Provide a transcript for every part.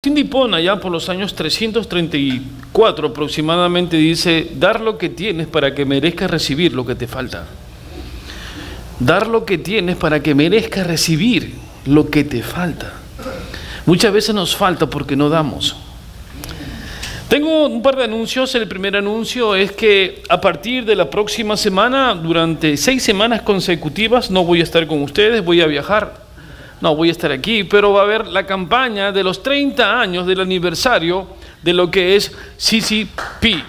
Cindy Pon, allá por los años 334 aproximadamente, dice: dar lo que tienes para que merezcas recibir lo que te falta. Dar lo que tienes para que merezcas recibir lo que te falta. Muchas veces nos falta porque no damos. Tengo un par de anuncios. El primer anuncio es que a partir de la próxima semana, durante 6 semanas consecutivas, no voy a estar con ustedes, voy a viajar. No, voy a estar aquí, pero va a haber la campaña de los 30 años del aniversario de lo que es CCP.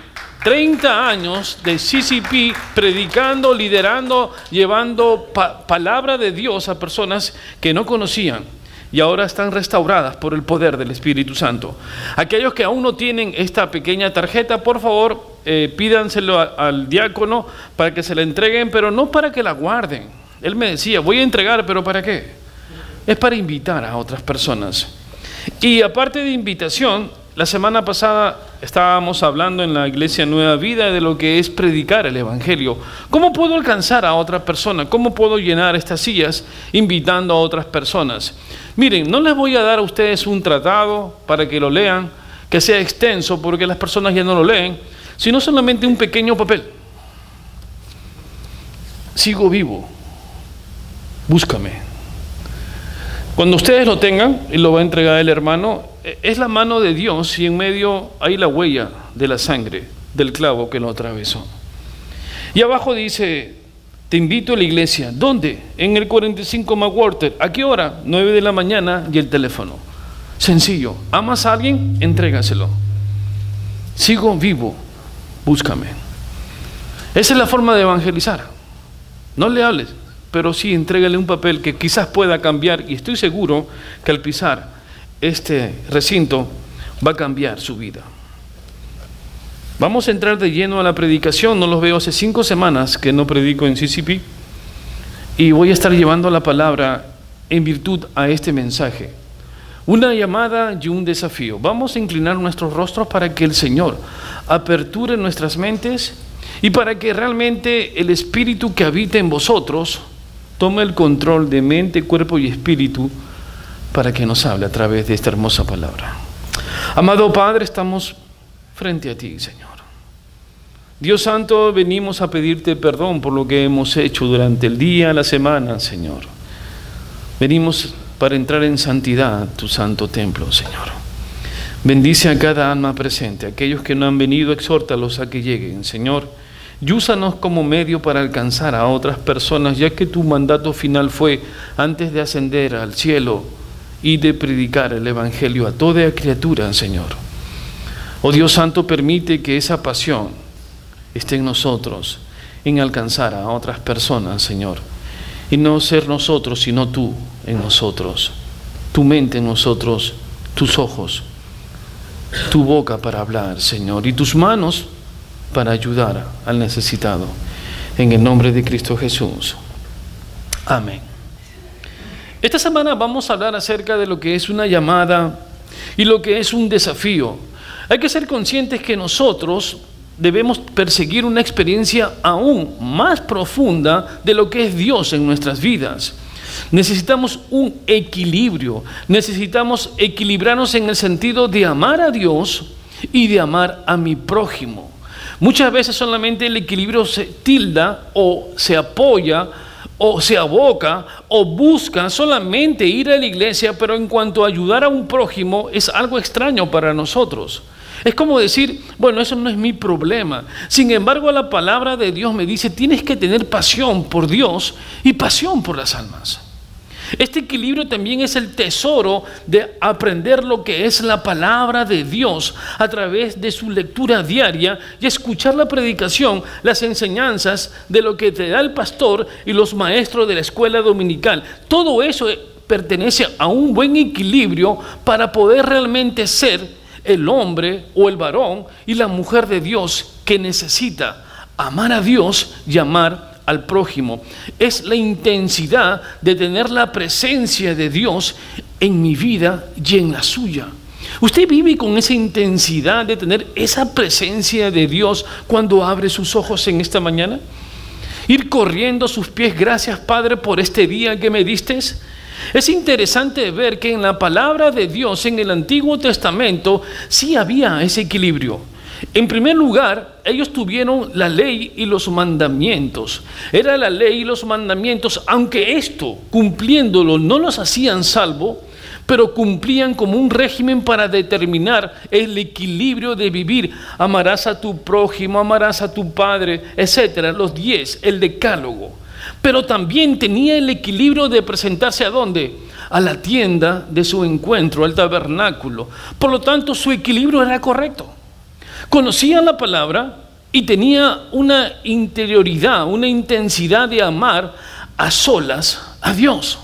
30 años de CCP, predicando, liderando, llevando palabra de Dios a personas que no conocían y ahora están restauradas por el poder del Espíritu Santo. Aquellos que aún no tienen esta pequeña tarjeta, por favor, pídanselo al diácono para que se la entreguen, pero no para que la guarden. Él me decía: voy a entregar, pero ¿para qué? Es para invitar a otras personas. Y aparte de invitación, la semana pasada estábamos hablando en la Iglesia Nueva Vida de lo que es predicar el Evangelio. ¿Cómo puedo alcanzar a otra persona? ¿Cómo puedo llenar estas sillas invitando a otras personas? Miren, no les voy a dar a ustedes un tratado para que lo lean, que sea extenso, porque las personas ya no lo leen, sino solamente un pequeño papel. Sigo vivo, búscame. Cuando ustedes lo tengan, y lo va a entregar el hermano, es la mano de Dios y en medio hay la huella de la sangre del clavo que lo atravesó. Y abajo dice: te invito a la iglesia. ¿Dónde? En el 45 McWhorter. ¿A qué hora? 9 de la mañana y el teléfono. Sencillo. ¿Amas a alguien? Entrégaselo. Sigo vivo, búscame. Esa es la forma de evangelizar. No le hables, pero sí entrégale un papel que quizás pueda cambiar, y estoy seguro que al pisar este recinto va a cambiar su vida. Vamos a entrar de lleno a la predicación. No los veo hace 5 semanas que no predico en CCP, y voy a estar llevando la palabra en virtud a este mensaje. Una llamada y un desafío. Vamos a inclinar nuestros rostros para que el Señor aperture nuestras mentes y para que realmente el Espíritu que habita en vosotros tome el control de mente, cuerpo y espíritu para que nos hable a través de esta hermosa palabra. Amado Padre, estamos frente a ti, Señor. Dios Santo, venimos a pedirte perdón por lo que hemos hecho durante el día, la semana, Señor. Venimos para entrar en santidad, tu santo templo, Señor. Bendice a cada alma presente. Aquellos que no han venido, exhórtalos a que lleguen, Señor. Y úsanos como medio para alcanzar a otras personas, ya que tu mandato final fue, antes de ascender al cielo y de predicar el Evangelio a toda criatura, Señor. Oh Dios Santo, permite que esa pasión esté en nosotros, en alcanzar a otras personas, Señor. Y no ser nosotros, sino tú en nosotros. Tu mente en nosotros, tus ojos, tu boca para hablar, Señor, y tus manos para ayudar al necesitado. En el nombre de Cristo Jesús. Amén. Esta semana vamos a hablar acerca de lo que es una llamada y lo que es un desafío. Hay que ser conscientes que nosotros debemos perseguir una experiencia aún más profunda de lo que es Dios en nuestras vidas. Necesitamos un equilibrio. Necesitamos equilibrarnos en el sentido de amar a Dios y de amar a mi prójimo. Muchas veces solamente el equilibrio se tilda o se apoya o se aboca o busca solamente ir a la iglesia, pero en cuanto a ayudar a un prójimo es algo extraño para nosotros. Es como decir: bueno, eso no es mi problema. Sin embargo, la palabra de Dios me dice: tienes que tener pasión por Dios y pasión por las almas. Este equilibrio también es el tesoro de aprender lo que es la palabra de Dios a través de su lectura diaria y escuchar la predicación, las enseñanzas de lo que te da el pastor y los maestros de la escuela dominical. Todo eso pertenece a un buen equilibrio para poder realmente ser el hombre o el varón y la mujer de Dios que necesita amar a Dios y amar al prójimo. Es la intensidad de tener la presencia de Dios en mi vida y en la suya. ¿Usted vive con esa intensidad de tener esa presencia de Dios cuando abre sus ojos en esta mañana? Ir corriendo a sus pies: gracias, Padre, por este día que me diste. Es interesante ver que en la palabra de Dios, en el Antiguo Testamento, sí había ese equilibrio. En primer lugar, ellos tuvieron la ley y los mandamientos. Era la ley y los mandamientos, aunque esto, cumpliéndolo, no los hacían salvo, pero cumplían como un régimen para determinar el equilibrio de vivir. Amarás a tu prójimo, amarás a tu padre, etcétera. Los 10, el decálogo. Pero también tenía el equilibrio de presentarse ¿a dónde? A la tienda de su encuentro, al tabernáculo. Por lo tanto, su equilibrio era correcto. Conocía la palabra y tenía una interioridad, una intensidad de amar a solas a Dios.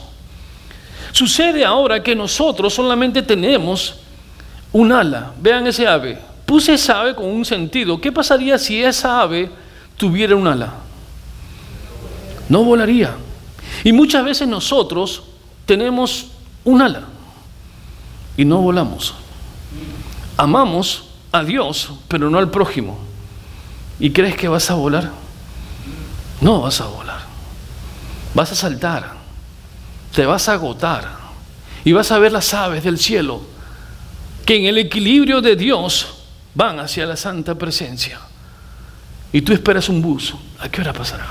Sucede ahora que nosotros solamente tenemos un ala. Vean ese ave. Puse esa ave con un sentido. ¿Qué pasaría si esa ave tuviera un ala? No volaría. Y muchas veces nosotros tenemos un ala y no volamos. Amamos a Dios, pero no al prójimo. ¿Y crees que vas a volar? No vas a volar. Vas a saltar, te vas a agotar y vas a ver las aves del cielo que en el equilibrio de Dios van hacia la santa presencia. Y tú esperas un bus. ¿A qué hora pasará?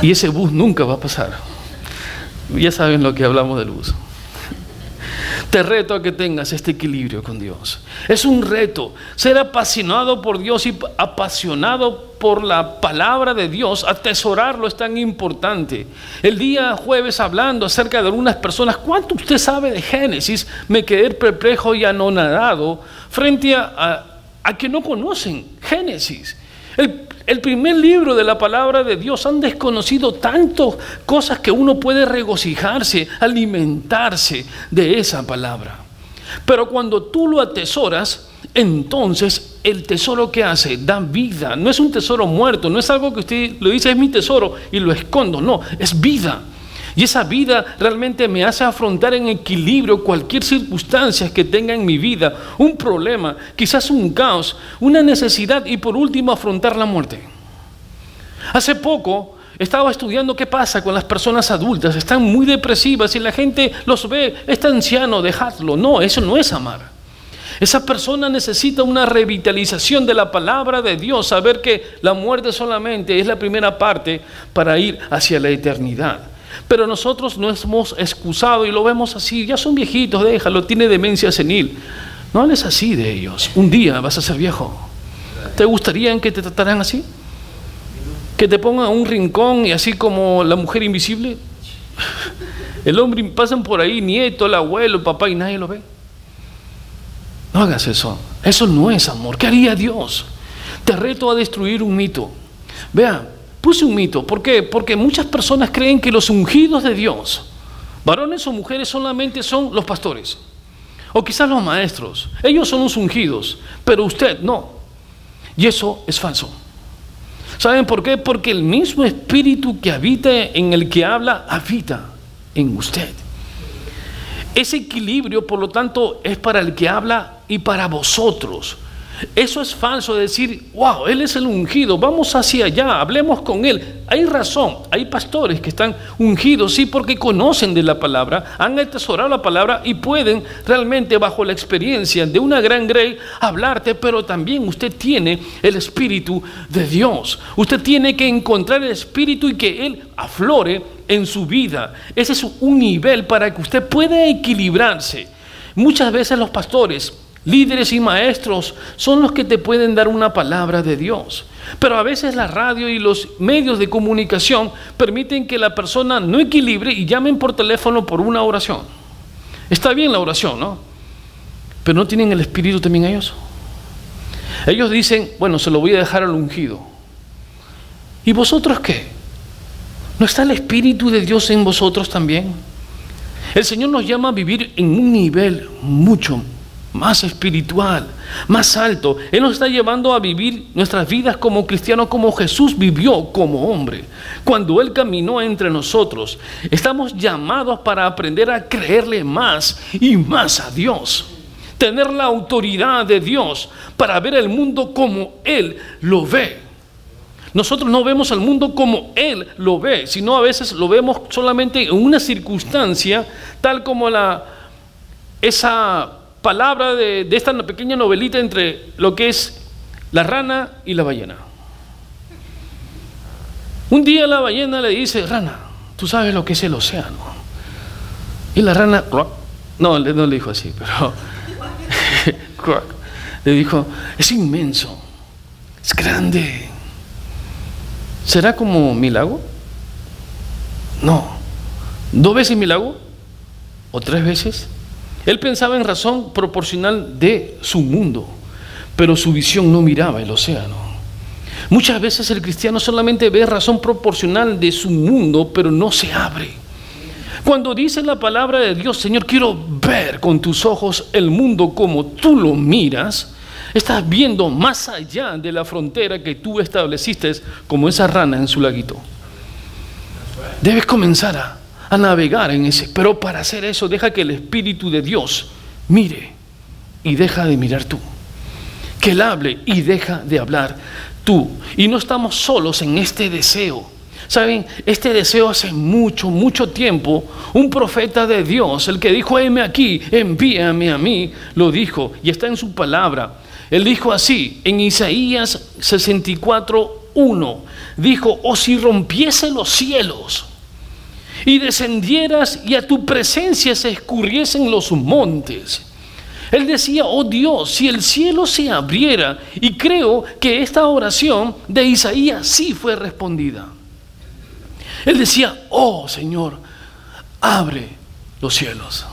Y ese bus nunca va a pasar. Ya saben lo que hablamos del bus. Te reto a que tengas este equilibrio con Dios. Es un reto ser apasionado por Dios y apasionado por la palabra de Dios. Atesorarlo es tan importante. El día jueves, hablando acerca de algunas personas, ¿cuánto usted sabe de Génesis? Me quedé perplejo y anonadado frente a que no conocen Génesis. El primer libro de la palabra de Dios. Han desconocido tantas cosas que uno puede regocijarse, alimentarse de esa palabra. Pero cuando tú lo atesoras, entonces el tesoro que hace da vida. No es un tesoro muerto, no es algo que usted lo dice, es mi tesoro y lo escondo. No, es vida. Y esa vida realmente me hace afrontar en equilibrio cualquier circunstancia que tenga en mi vida, un problema, quizás un caos, una necesidad y por último afrontar la muerte. Hace poco estaba estudiando qué pasa con las personas adultas, están muy depresivas y la gente los ve, está anciano, dejadlo. No, eso no es amar. Esa persona necesita una revitalización de la palabra de Dios, saber que la muerte solamente es la primera parte para ir hacia la eternidad. Pero nosotros nos hemos excusado y lo vemos así, ya son viejitos, déjalo, tiene demencia senil. No hables así de ellos, un día vas a ser viejo. ¿Te gustaría que te trataran así? ¿Que te pongan a un rincón y así como la mujer invisible? El hombre, pasan por ahí, nieto, el abuelo, el papá y nadie lo ve. No hagas eso, eso no es amor. ¿Qué haría Dios? Te reto a destruir un mito. Vea, puse un mito. ¿Por qué? Porque muchas personas creen que los ungidos de Dios, varones o mujeres, solamente son los pastores o quizás los maestros. Ellos son los ungidos, pero usted no. Y eso es falso. ¿Saben por qué? Porque el mismo espíritu que habita en el que habla, habita en usted. Ese equilibrio, por lo tanto, es para el que habla y para vosotros. Eso es falso, decir, wow, él es el ungido, vamos hacia allá, hablemos con él. Hay razón, hay pastores que están ungidos, sí, porque conocen de la palabra, han atesorado la palabra y pueden realmente, bajo la experiencia de una gran grey, hablarte, pero también usted tiene el Espíritu de Dios. Usted tiene que encontrar el Espíritu y que él aflore en su vida. Ese es un nivel para que usted pueda equilibrarse. Muchas veces los pastores, líderes y maestros son los que te pueden dar una palabra de Dios. Pero a veces la radio y los medios de comunicación permiten que la persona no equilibre y llamen por teléfono por una oración. Está bien la oración, ¿no? Pero ¿no tienen el Espíritu también ellos? Ellos dicen, bueno, se lo voy a dejar al ungido. ¿Y vosotros qué? ¿No está el Espíritu de Dios en vosotros también? El Señor nos llama a vivir en un nivel mucho más espiritual, más alto. Él nos está llevando a vivir nuestras vidas como cristianos, como Jesús vivió como hombre. Cuando Él caminó entre nosotros, estamos llamados para aprender a creerle más y más a Dios. Tener la autoridad de Dios para ver el mundo como Él lo ve. Nosotros no vemos al mundo como Él lo ve, sino a veces lo vemos solamente en una circunstancia, tal como esa palabra de esta pequeña novelita entre lo que es la rana y la ballena. Un día la ballena le dice: rana, tú sabes lo que es el océano. Y la rana, no le dijo así, pero le dijo: es inmenso, es grande. ¿Será como mi lago? No. ¿2 veces mi lago? ¿O 3 veces? Él pensaba en razón proporcional de su mundo, pero su visión no miraba el océano. Muchas veces el cristiano solamente ve razón proporcional de su mundo, pero no se abre. Cuando dice la palabra de Dios: Señor, quiero ver con tus ojos el mundo como tú lo miras, estás viendo más allá de la frontera que tú estableciste, como esa rana en su laguito. Debes comenzar a navegar en ese, pero para hacer eso deja que el Espíritu de Dios mire y deja de mirar tú, que Él hable y deja de hablar tú. Y no estamos solos en este deseo. ¿Saben? Este deseo hace mucho tiempo, un profeta de Dios, el que dijo: heme aquí, envíame a mí, lo dijo, y está en su palabra. Él dijo así en Isaías 64:1, dijo: oh, si rompiese los cielos y descendieras y a tu presencia se escurriesen los montes. Él decía: oh Dios, si el cielo se abriera. Y creo que esta oración de Isaías sí fue respondida. Él decía: oh Señor, abre los cielos,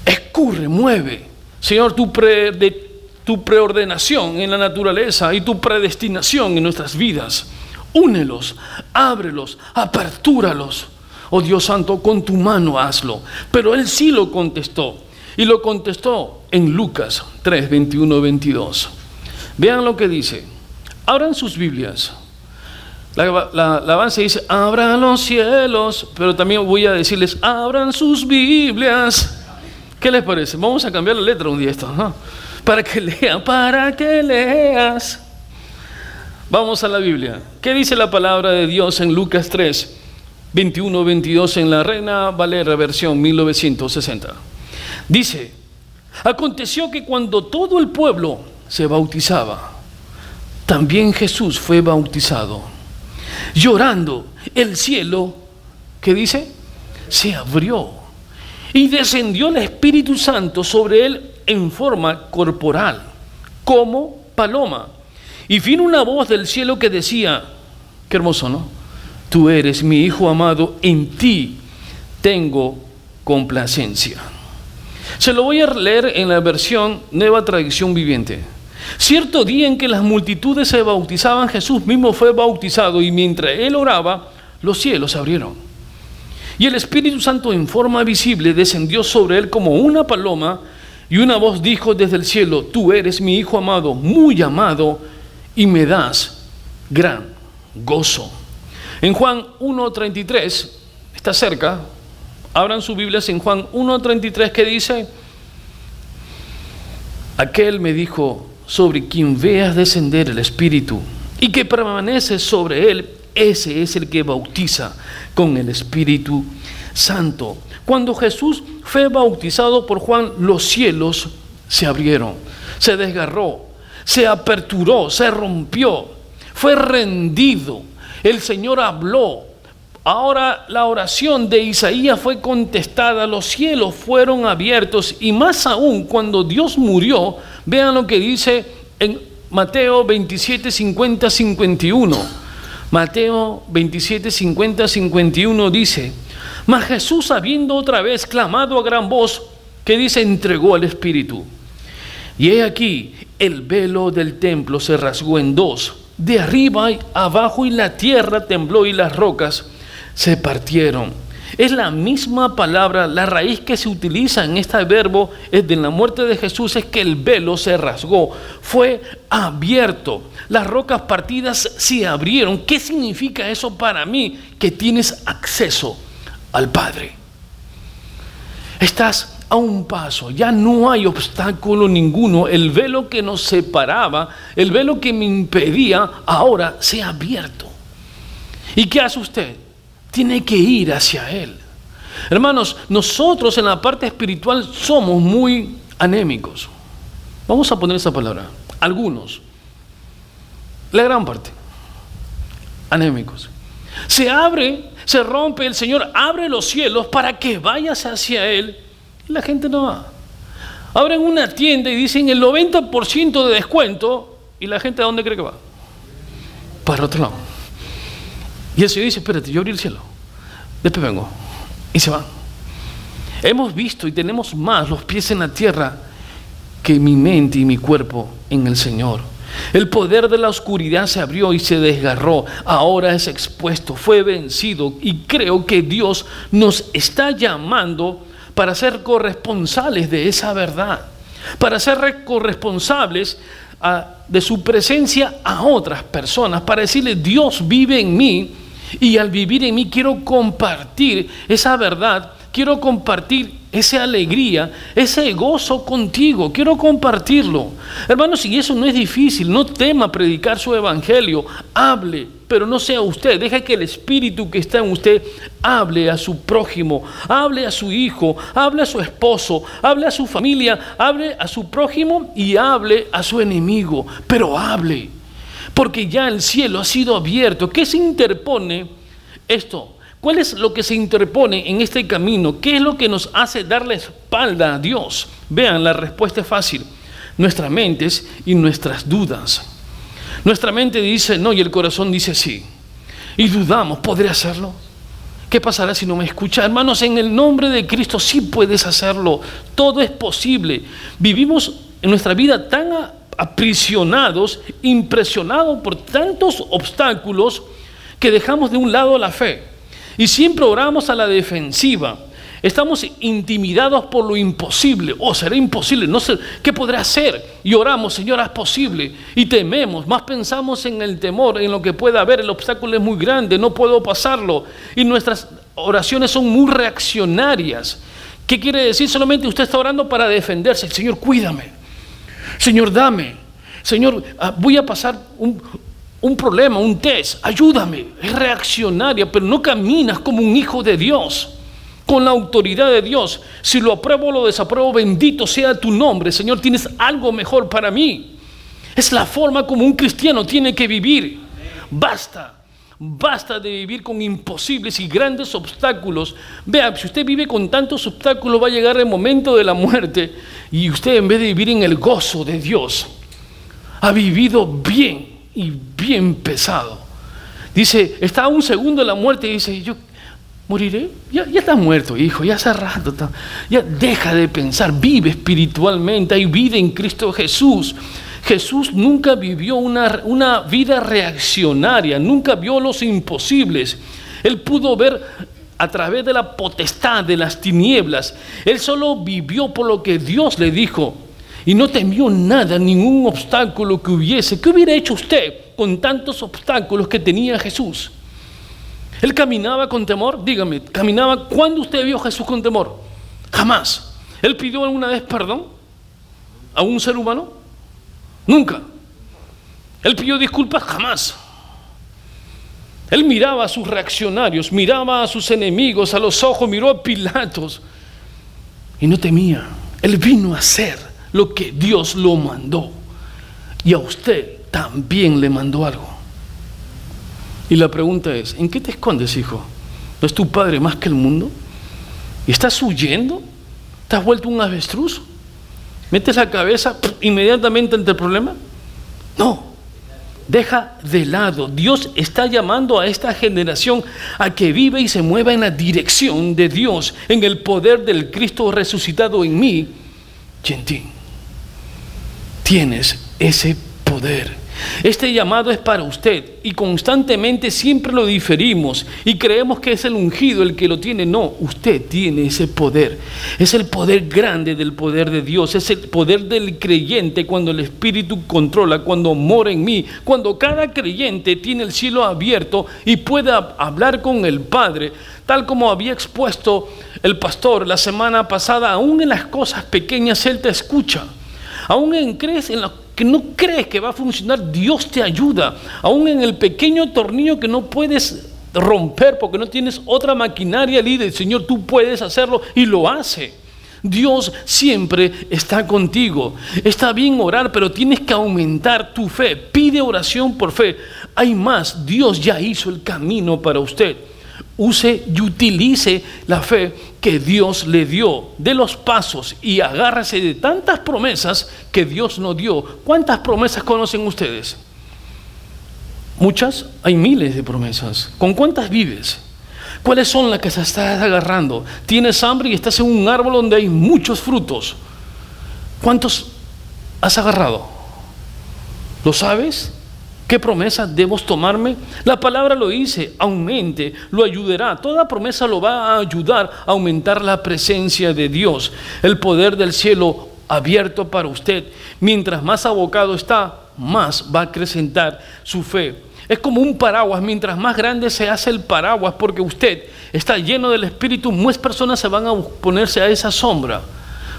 escurre, mueve, Señor, tu preordenación en la naturaleza y tu predestinación en nuestras vidas. Únelos, ábrelos, apertúralos. Oh Dios santo, con tu mano hazlo. Pero Él sí lo contestó. Y lo contestó en Lucas 3, 21, 22. Vean lo que dice. Abran sus Biblias. La alabanza dice: abran los cielos. Pero también voy a decirles: abran sus Biblias. ¿Qué les parece? Vamos a cambiar la letra un día esto, ¿no? Para que leas. Vamos a la Biblia. ¿Qué dice la palabra de Dios en Lucas 3, 21, 22 en la Reina Valera versión 1960? Dice: aconteció que cuando todo el pueblo se bautizaba, también Jesús fue bautizado. Llorando, el cielo, ¿qué dice? Se abrió y descendió el Espíritu Santo sobre él en forma corporal, como paloma. Y vino una voz del cielo que decía, qué hermoso, ¿no? Tú eres mi Hijo amado, en ti tengo complacencia. Se lo voy a leer en la versión Nueva Traducción Viviente. Cierto día en que las multitudes se bautizaban, Jesús mismo fue bautizado, y mientras él oraba, los cielos se abrieron. Y el Espíritu Santo en forma visible descendió sobre él como una paloma, y una voz dijo desde el cielo, tú eres mi Hijo amado, muy amado, y me das gran gozo. En Juan 1:33, está cerca, abran sus Biblias en Juan 1:33, que dice, aquel me dijo, sobre quien veas descender el Espíritu y que permanece sobre él, ese es el que bautiza con el Espíritu Santo. Cuando Jesús fue bautizado por Juan, los cielos se abrieron, se desgarró, se aperturó, se rompió, fue rendido. El Señor habló. Ahora la oración de Isaías fue contestada, los cielos fueron abiertos, y más aún cuando Dios murió. Vean lo que dice en Mateo 27, 50, 51. Mateo 27, 50, 51 dice, mas Jesús, habiendo otra vez clamado a gran voz, que dice, entregó al Espíritu. Y he aquí, el velo del templo se rasgó en dos, de arriba y abajo, y la tierra tembló y las rocas se partieron. Es la misma palabra, la raíz que se utiliza en este verbo es de la muerte de Jesús, es que el velo se rasgó, fue abierto, las rocas partidas se abrieron. ¿Qué significa eso para mí? Que tienes acceso al Padre. Estás a un paso, ya no hay obstáculo ninguno. El velo que nos separaba, el velo que me impedía, ahora se ha abierto. ¿Y qué hace usted? Tiene que ir hacia Él. Hermanos, nosotros en la parte espiritual somos muy anémicos. Vamos a poner esa palabra. Algunos, la gran parte, anémicos. Se abre, se rompe, el Señor abre los cielos para que vayas hacia Él y la gente no va. Abren una tienda y dicen el 90% de descuento y la gente ¿a dónde cree que va? Para otro lado. Y el Señor dice, espérate, yo abrí el cielo, después vengo. Y se van. Hemos visto y tenemos más los pies en la tierra que mi mente y mi cuerpo en el Señor. El poder de la oscuridad se abrió y se desgarró. Ahora es expuesto, fue vencido. Y creo que Dios nos está llamando para ser corresponsables de esa verdad, para ser corresponsables de su presencia a otras personas, para decirle, Dios vive en mí y al vivir en mí quiero compartir esa verdad, quiero compartir esa alegría, ese gozo contigo, quiero compartirlo. Hermanos, y eso no es difícil, no tema predicar su evangelio, hable, pero no sea usted, deje que el Espíritu que está en usted hable a su prójimo, hable a su hijo, hable a su esposo, hable a su familia, hable a su prójimo y hable a su enemigo, pero hable, porque ya el cielo ha sido abierto. ¿Qué se interpone esto? ¿Cuál es lo que se interpone en este camino? ¿Qué es lo que nos hace dar la espalda a Dios? Vean, la respuesta es fácil. Nuestras mentes y nuestras dudas. Nuestra mente dice no y el corazón dice sí. Y dudamos, ¿podré hacerlo? ¿Qué pasará si no me escucha? Hermanos, en el nombre de Cristo sí puedes hacerlo. Todo es posible. Vivimos en nuestra vida tan aprisionados, impresionados por tantos obstáculos que dejamos de un lado la fe. Y siempre oramos a la defensiva. Estamos intimidados por lo imposible. Oh, será imposible, no sé qué podré hacer. Y oramos, Señor, haz posible. Y tememos, más pensamos en el temor, en lo que pueda haber. El obstáculo es muy grande, no puedo pasarlo. Y nuestras oraciones son muy reaccionarias. ¿Qué quiere decir? Solamente usted está orando para defenderse. Señor, cuídame. Señor, dame. Señor, voy a pasar un problema, un test, ayúdame. Es reaccionaria, pero no caminas como un hijo de Dios, con la autoridad de Dios. Si lo apruebo o lo desapruebo, bendito sea tu nombre. Señor, tienes algo mejor para mí. Es la forma como un cristiano tiene que vivir. Basta de vivir con imposibles y grandes obstáculos. Vea, si usted vive con tantos obstáculos, va a llegar el momento de la muerte y usted, en vez de vivir en el gozo de Dios, ha vivido bien y bien pesado. Dice, está a un segundo de la muerte y dice, yo moriré. Ya estás muerto, hijo, ya hace rato. Ya deja de pensar, vive espiritualmente, hay vida en Cristo Jesús. Jesús nunca vivió una vida reaccionaria, nunca vio los imposibles. Él pudo ver a través de la potestad de las tinieblas. Él solo vivió por lo que Dios le dijo. Y no temió nada, ningún obstáculo que hubiese. ¿Qué hubiera hecho usted con tantos obstáculos que tenía Jesús? ¿Él caminaba con temor? Dígame, ¿caminaba? ¿Cuándo usted vio a Jesús con temor? Jamás. ¿Él pidió alguna vez perdón a un ser humano? Nunca. ¿Él pidió disculpas? Jamás. Él miraba a sus reaccionarios, miraba a sus enemigos a los ojos, miró a Pilatos y no temía. Él vino a hacer lo que Dios lo mandó, y a usted también le mandó algo. Y la pregunta es, ¿en qué te escondes, hijo? ¿No es tu padre más que el mundo? ¿Y estás huyendo? ¿Te has vuelto un avestruz? ¿Metes la cabeza inmediatamente ante el problema? No, deja de lado. Dios está llamando a esta generación a que viva y se mueva en la dirección de Dios, en el poder del Cristo resucitado en mí y en ti. Tienes ese poder. Este llamado es para usted y constantemente siempre lo diferimos y creemos que es el ungido el que lo tiene. No, usted tiene ese poder. Es el poder grande del poder de Dios. Es el poder del creyente cuando el Espíritu controla, cuando mora en mí, cuando cada creyente tiene el cielo abierto y puede hablar con el Padre, tal como había expuesto el pastor la semana pasada. Aún en las cosas pequeñas Él te escucha. Aún en lo que no crees que va a funcionar, Dios te ayuda. Aún en el pequeño tornillo que no puedes romper porque no tienes otra maquinaria, líder, Señor, tú puedes hacerlo y lo hace. Dios siempre está contigo. Está bien orar, pero tienes que aumentar tu fe. Pide oración por fe. Hay más. Dios ya hizo el camino para usted. Use y utilice la fe que Dios le dio. De los pasos y agárrese de tantas promesas que Dios nos dio. ¿Cuántas promesas conocen ustedes? Muchas. Hay miles de promesas. ¿Con cuántas vives? ¿Cuáles son las que se estás agarrando? Tienes hambre y estás en un árbol donde hay muchos frutos. ¿Cuántos has agarrado? ¿Lo sabes? ¿Qué promesa debo tomarme? La palabra lo dice, aumente, lo ayudará. Toda promesa lo va a ayudar a aumentar la presencia de Dios. El poder del cielo abierto para usted. Mientras más abocado está, más va a acrecentar su fe. Es como un paraguas. Mientras más grande se hace el paraguas, porque usted está lleno del Espíritu, más personas se van a ponerse a esa sombra.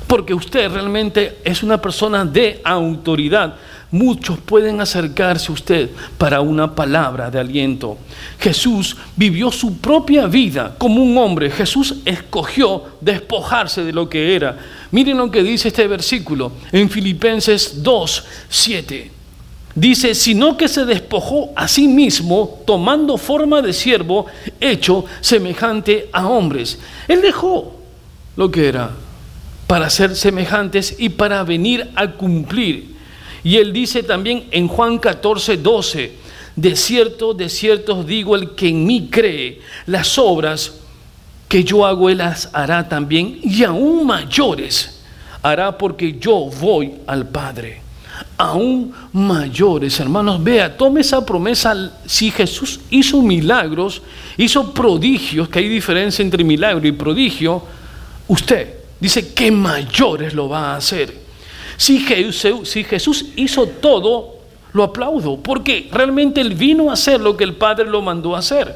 Porque usted realmente es una persona de autoridad. Muchos pueden acercarse a usted para una palabra de aliento. Jesús vivió su propia vida como un hombre. Jesús escogió despojarse de lo que era. Miren lo que dice este versículo en Filipenses 2:7. Dice, sino que se despojó a sí mismo, tomando forma de siervo, hecho semejante a hombres. Él dejó lo que era para ser semejantes y para venir a cumplir. Y él dice también en Juan 14:12, de cierto os digo, el que en mí cree, las obras que yo hago, él las hará también, y aún mayores hará, porque yo voy al Padre. Aún mayores, hermanos, vea, tome esa promesa. Si Jesús hizo milagros, hizo prodigios, que hay diferencia entre milagro y prodigio, usted dice que mayores lo va a hacer. Si Jesús hizo todo, lo aplaudo, porque realmente Él vino a hacer lo que el Padre lo mandó a hacer.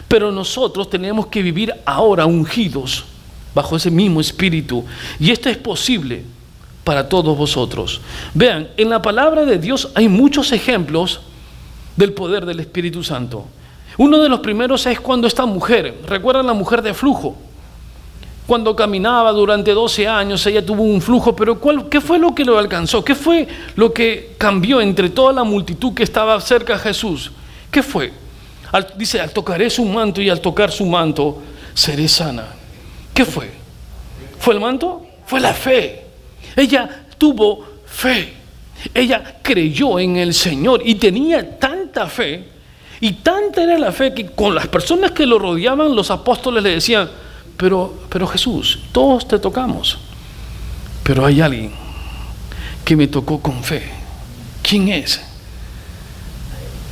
Pero nosotros tenemos que vivir ahora ungidos bajo ese mismo Espíritu, y esto es posible para todos vosotros. Vean, en la palabra de Dios hay muchos ejemplos del poder del Espíritu Santo. Uno de los primeros es cuando esta mujer, ¿recuerdan la mujer de flujo? Cuando caminaba durante 12 años, ella tuvo un flujo, pero ¿qué fue lo que lo alcanzó? ¿Qué fue lo que cambió entre toda la multitud que estaba cerca a Jesús? ¿Qué fue? Dice, al tocaré su manto, y al tocar su manto seré sana. ¿Qué fue? ¿Fue el manto? Fue la fe. Ella tuvo fe. Ella creyó en el Señor y tenía tanta fe, y tanta era la fe que con las personas que lo rodeaban, los apóstoles le decían, pero Jesús, todos te tocamos, pero hay alguien que me tocó con fe. ¿Quién es?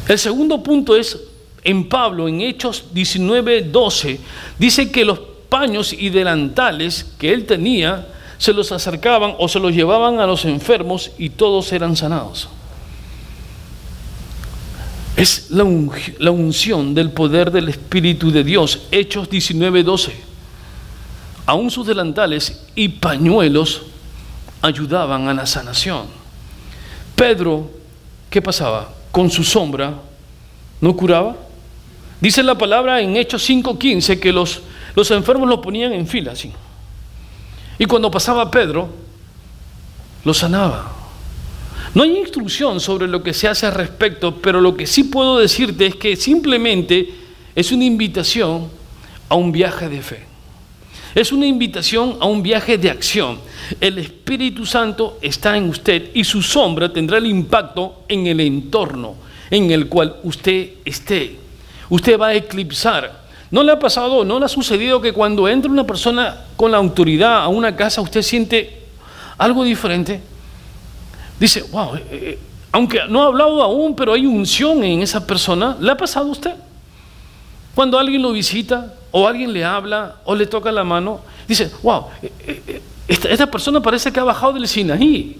El segundo punto es en Pablo, en Hechos 19:12, dice que los paños y delantales que él tenía se los acercaban o se los llevaban a los enfermos y todos eran sanados. Es la unción del poder del Espíritu de Dios. Hechos 19:12. Aún sus delantales y pañuelos ayudaban a la sanación. Pedro, ¿qué pasaba? Con su sombra, ¿no curaba? Dice la palabra en Hechos 5:15 que los enfermos los ponían en fila, así. Y cuando pasaba Pedro, los sanaba. No hay instrucción sobre lo que se hace al respecto, pero lo que sí puedo decirte es que simplemente es una invitación a un viaje de fe. Es una invitación a un viaje de acción. El Espíritu Santo está en usted y su sombra tendrá el impacto en el entorno en el cual usted esté. Usted va a eclipsar. ¿No le ha pasado, no le ha sucedido que cuando entra una persona con la autoridad a una casa, usted siente algo diferente? Dice, wow, aunque no ha hablado aún, pero hay unción en esa persona. ¿Le ha pasado a usted? Cuando alguien lo visita, o alguien le habla, o le toca la mano, dice, wow, esta persona parece que ha bajado del Sinaí.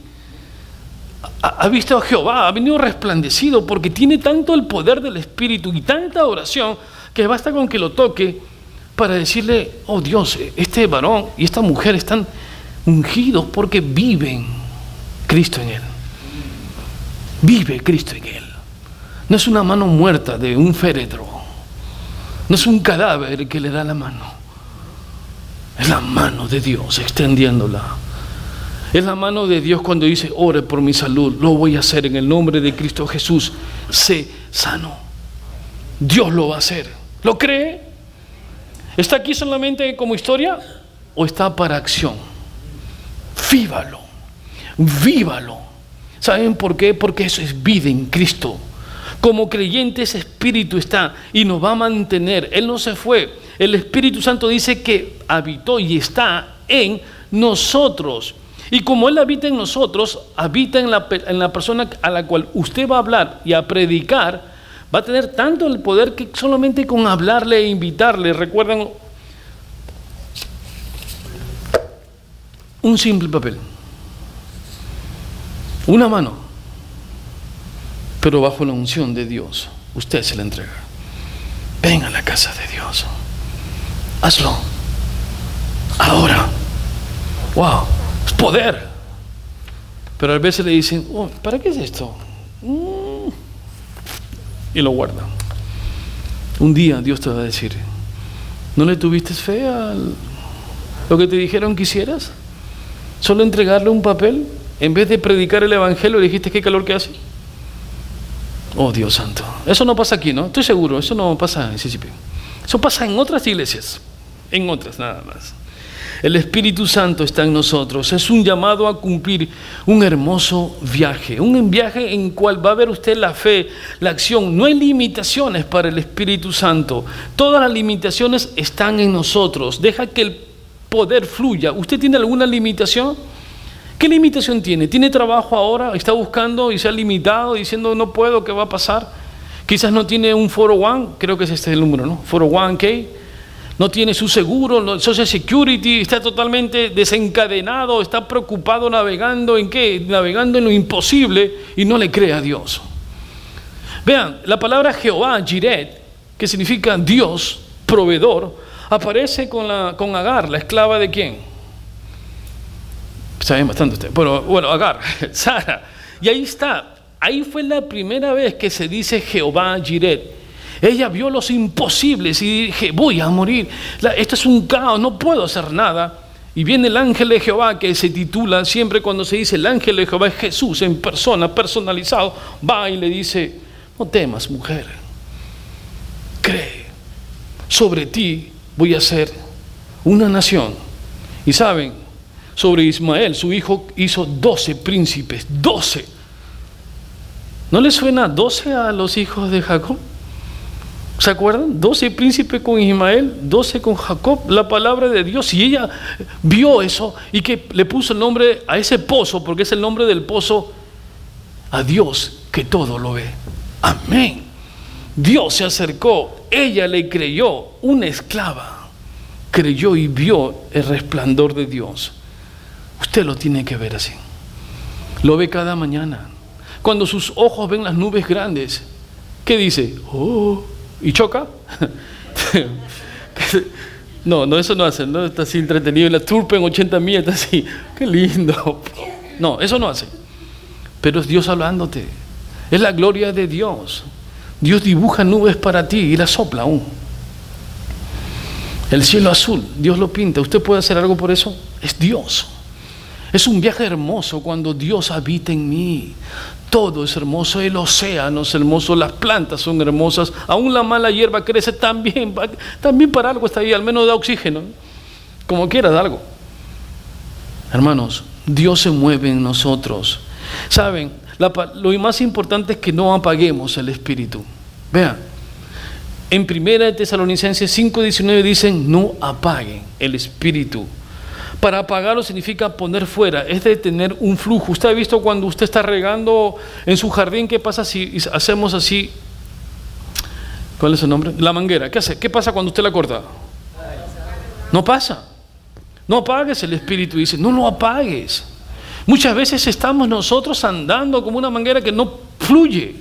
Ha visto a Jehová, ha venido resplandecido, porque tiene tanto el poder del Espíritu y tanta oración, que basta con que lo toque para decirle, oh Dios, este varón y esta mujer están ungidos porque viven Cristo en él. Vive Cristo en él. No es una mano muerta de un féretro, no es un cadáver que le da la mano, es la mano de Dios extendiéndola. Es la mano de Dios cuando dice, ore por mi salud, lo voy a hacer en el nombre de Cristo Jesús, sé sano. Dios lo va a hacer. ¿Lo cree? ¿Está aquí solamente como historia o está para acción? Vívalo, vívalo. ¿Saben por qué? Porque eso es vida en Cristo. Como creyente ese Espíritu está y nos va a mantener. Él no se fue. El Espíritu Santo dice que habitó y está en nosotros. Y como Él habita en nosotros, habita en la persona a la cual usted va a hablar y a predicar, va a tener tanto el poder que solamente con hablarle e invitarle, recuerdan, un simple papel, una mano, pero bajo la unción de Dios, usted se la entrega. Ven a la casa de Dios, hazlo, ahora, wow. Es poder. Pero a veces le dicen, oh, ¿para qué es esto? Y lo guardan. Un día Dios te va a decir, ¿no le tuviste fe a lo que te dijeron que hicieras? Solo entregarle un papel en vez de predicar el evangelio. Le dijiste qué calor que hace. Oh Dios santo, eso no pasa aquí, ¿no? Estoy seguro, eso no pasa en CCP. Eso pasa en otras iglesias, en otras nada más. El Espíritu Santo está en nosotros. Es un llamado a cumplir un hermoso viaje. Un viaje en cual va a ver usted la fe, la acción. No hay limitaciones para el Espíritu Santo. Todas las limitaciones están en nosotros. Deja que el poder fluya. ¿Usted tiene alguna limitación? ¿Qué limitación tiene? ¿Tiene trabajo ahora? ¿Está buscando y se ha limitado diciendo no puedo, qué va a pasar? Quizás no tiene un 401, creo que es este el número, ¿no? 401k. No tiene su seguro, Social Security, está totalmente desencadenado, está preocupado navegando en qué, navegando en lo imposible y no le cree a Dios. Vean, la palabra Jehová, Jiret, que significa Dios, proveedor, aparece con Agar, la esclava de quién. Saben bastante usted, pero bueno, Agar, Sara, y ahí está, ahí fue la primera vez que se dice Jehová, Jiret. Ella vio los imposibles y dije, voy a morir, esto es un caos, no puedo hacer nada. Y viene el ángel de Jehová, que se titula, siempre cuando se dice el ángel de Jehová es Jesús en persona, personalizado, va y le dice, no temas mujer, cree, sobre ti voy a hacer una nación. Y saben, sobre Ismael, su hijo, hizo 12 príncipes, 12. ¿No le suena 12 a los hijos de Jacob? ¿Se acuerdan? 12 príncipes con Ismael, 12 con Jacob, la palabra de Dios. Y ella vio eso y que le puso el nombre a ese pozo, porque es el nombre del pozo, a Dios que todo lo ve. Amén. Dios se acercó, ella le creyó, una esclava creyó y vio el resplandor de Dios. Usted lo tiene que ver así. Lo ve cada mañana. Cuando sus ojos ven las nubes grandes, ¿qué dice? Oh, ¿y choca? No, eso no hace, ¿no? Está así entretenido en la turpa en 80 millas, está así, qué lindo. No, eso no hace. Pero es Dios hablándote. Es la gloria de Dios. Dios dibuja nubes para ti y las sopla aún. El cielo azul, Dios lo pinta. ¿Usted puede hacer algo por eso? Es Dios. Es un viaje hermoso cuando Dios habita en mí. Todo es hermoso, el océano es hermoso, las plantas son hermosas, aún la mala hierba crece también para algo está ahí, al menos da oxígeno, como quiera da algo. Hermanos, Dios se mueve en nosotros. Saben, lo más importante es que no apaguemos el espíritu. Vean, en 1 Tesalonicenses 5:19 dicen, no apaguen el espíritu. Para apagarlo significa poner fuera, es de tener un flujo. Usted ha visto cuando usted está regando en su jardín, ¿qué pasa si hacemos así? ¿Cuál es el nombre? La manguera. ¿Qué hace? ¿Qué pasa cuando usted la corta? No pasa. No apagues el espíritu, dice, no lo apagues. Muchas veces estamos nosotros andando como una manguera que no fluye.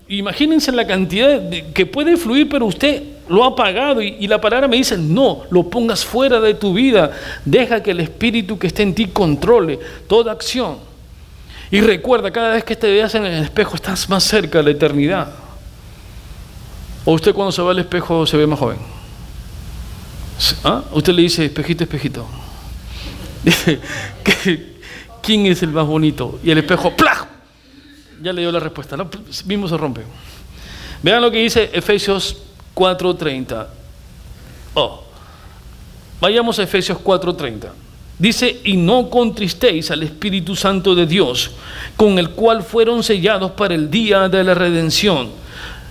Imagínense la cantidad que puede fluir, pero usted lo ha apagado y la palabra me dice, no, lo pongas fuera de tu vida. Deja que el espíritu que esté en ti controle toda acción. Y recuerda, cada vez que te veas en el espejo estás más cerca de la eternidad. ¿O usted cuando se va al espejo se ve más joven? ¿Ah? Usted le dice, espejito, espejito, ¿quién es el más bonito? Y el espejo, ¡plá! Ya le dio la respuesta, ¿no? Mismo se rompe. Vean lo que dice Efesios 4:30. Vayamos a Efesios 4:30. Dice, y no contristéis al Espíritu Santo de Dios, con el cual fueron sellados para el día de la redención.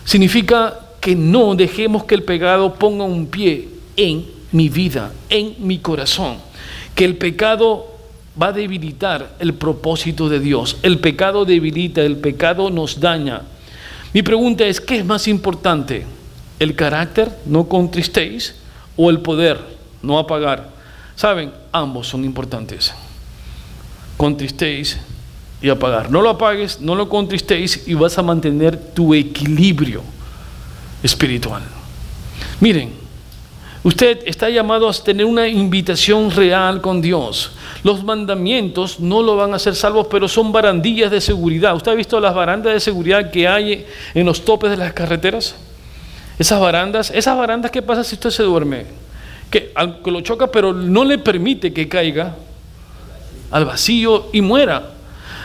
Significa que no dejemos que el pecado ponga un pie en mi vida, en mi corazón. Que el pecado va a debilitar el propósito de Dios. El pecado debilita, el pecado nos daña. Mi pregunta es, ¿qué es más importante? ¿El carácter, no contristéis? ¿O el poder, no apagar? ¿Saben? Ambos son importantes. Contristéis y apagar. No lo apagues, no lo contristéis y vas a mantener tu equilibrio espiritual. Miren, usted está llamado a tener una invitación real con Dios. Los mandamientos no lo van a hacer salvos, pero son barandillas de seguridad. ¿Usted ha visto las barandas de seguridad que hay en los topes de las carreteras? Esas barandas, ¿qué pasa si usted se duerme? Que lo choca, pero no le permite que caiga al vacío y muera.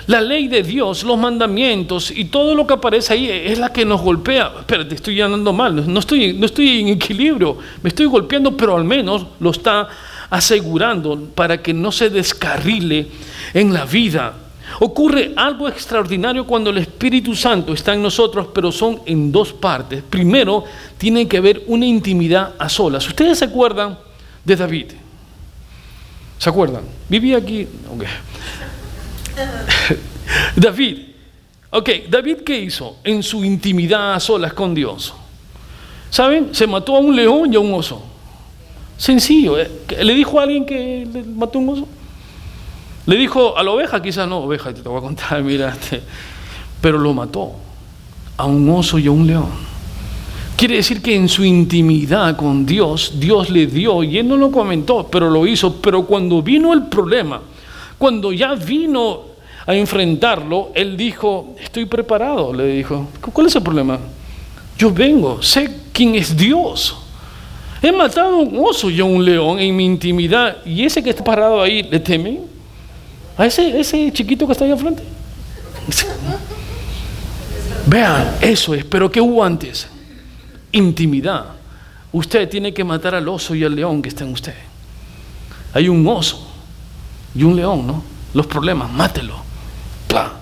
La ley de Dios, los mandamientos y todo lo que aparece ahí es la que nos golpea. Espérate, estoy andando mal, no estoy en equilibrio, me estoy golpeando, pero al menos lo está asegurando para que no se descarrile en la vida. Ocurre algo extraordinario cuando el Espíritu Santo está en nosotros, pero son en dos partes. Primero, tiene que haber una intimidad a solas. ¿Ustedes se acuerdan de David? ¿Se acuerdan? Vivía aquí. Okay. David, ¿qué hizo en su intimidad a solas con Dios? ¿Saben? Se mató a un león y a un oso. Sencillo. ¿Le dijo a alguien que le mató a un oso? Le dijo a la oveja, quizás no, oveja, te voy a contar, mira, pero lo mató a un oso y a un león. Quiere decir que en su intimidad con Dios, Dios le dio, y él no lo comentó, pero lo hizo. Pero cuando vino el problema, cuando ya vino a enfrentarlo, él dijo, estoy preparado, le dijo. ¿Cuál es el problema? Yo vengo, sé quién es Dios. He matado a un oso y a un león en mi intimidad, y ese que está parado ahí, ¿le teme? ¿A ese chiquito que está ahí al frente? Vean, eso es. Pero ¿qué hubo antes? Intimidad. Usted tiene que matar al oso y al león que está en usted. Hay un oso y un león, ¿no? Los problemas, mátelo. ¡Plah!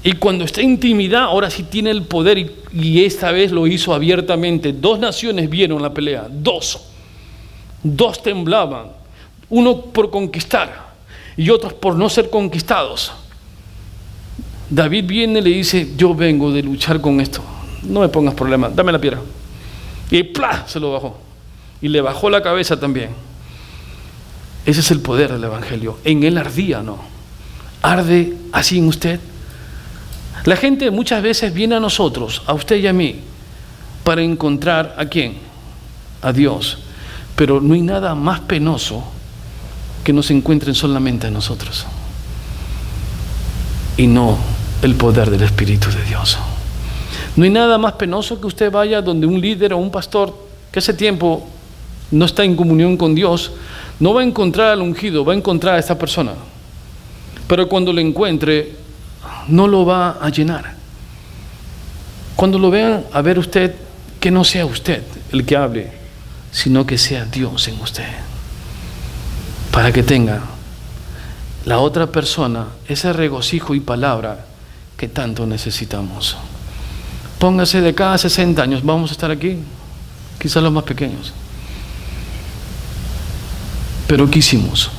Y cuando está en intimidad, ahora sí tiene el poder, y esta vez lo hizo abiertamente. Dos naciones vieron la pelea, dos temblaban, uno por conquistar y otros por no ser conquistados. David viene y le dice, yo vengo de luchar con esto, no me pongas problema, dame la piedra. Y ¡plá! Se lo bajó, y le bajó la cabeza también. Ese es el poder del Evangelio. En él ardía, ¿no? ¿Arde así en usted? La gente muchas veces viene a nosotros, a usted y a mí, para encontrar ¿a quién? A Dios. Pero no hay nada más penoso que nos encuentren solamente a nosotros y no el poder del Espíritu de Dios. No hay nada más penoso que usted vaya donde un líder o un pastor que hace tiempo no está en comunión con Dios, no va a encontrar al ungido, va a encontrar a esta persona, pero cuando lo encuentre no lo va a llenar. Cuando lo vean a ver usted, que no sea usted el que hable, sino que sea Dios en usted, para que tenga la otra persona ese regocijo y palabra que tanto necesitamos. Póngase, de cada 60 años vamos a estar aquí, quizás los más pequeños, Pero ¿qué hicimos?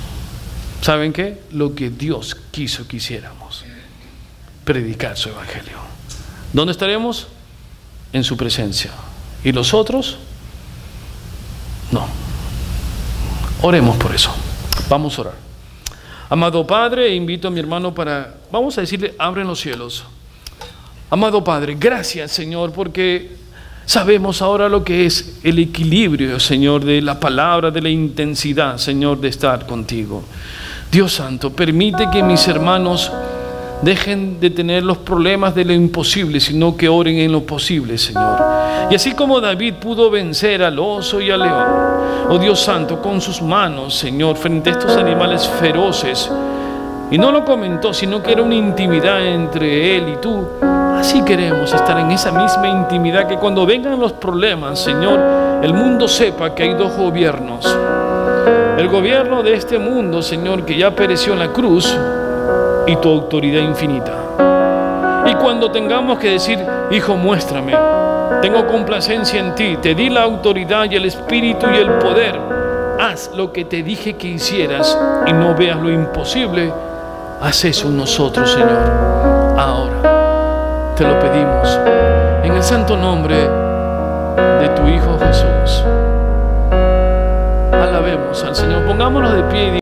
¿Saben qué? Lo que Dios quiso que hiciéramos: predicar su evangelio. ¿Dónde estaremos? En su presencia. ¿Y los otros? No. Oremos por eso. Vamos a orar. Amado Padre, invito a mi hermano vamos a decirle, abren los cielos. Amado Padre, gracias, Señor, porque sabemos ahora lo que es el equilibrio, Señor, de la palabra, de la intensidad, Señor, de estar contigo. Dios Santo, permite que mis hermanos dejen de tener los problemas de lo imposible, sino que oren en lo posible, Señor. Y así como David pudo vencer al oso y al león, oh Dios Santo, con sus manos, Señor, frente a estos animales feroces, y no lo comentó, sino que era una intimidad entre él y tú. Así queremos estar en esa misma intimidad, que cuando vengan los problemas, Señor, el mundo sepa que hay dos gobiernos. El gobierno de este mundo, Señor, que ya pereció en la cruz, y tu autoridad infinita. Y cuando tengamos que decir, Hijo, muéstrame, tengo complacencia en ti, te di la autoridad y el espíritu y el poder, haz lo que te dije que hicieras y no veas lo imposible, haz eso en nosotros, Señor. Ahora te lo pedimos en el santo nombre de tu Hijo Jesús. Alabemos al Señor. Pongámonos de pie y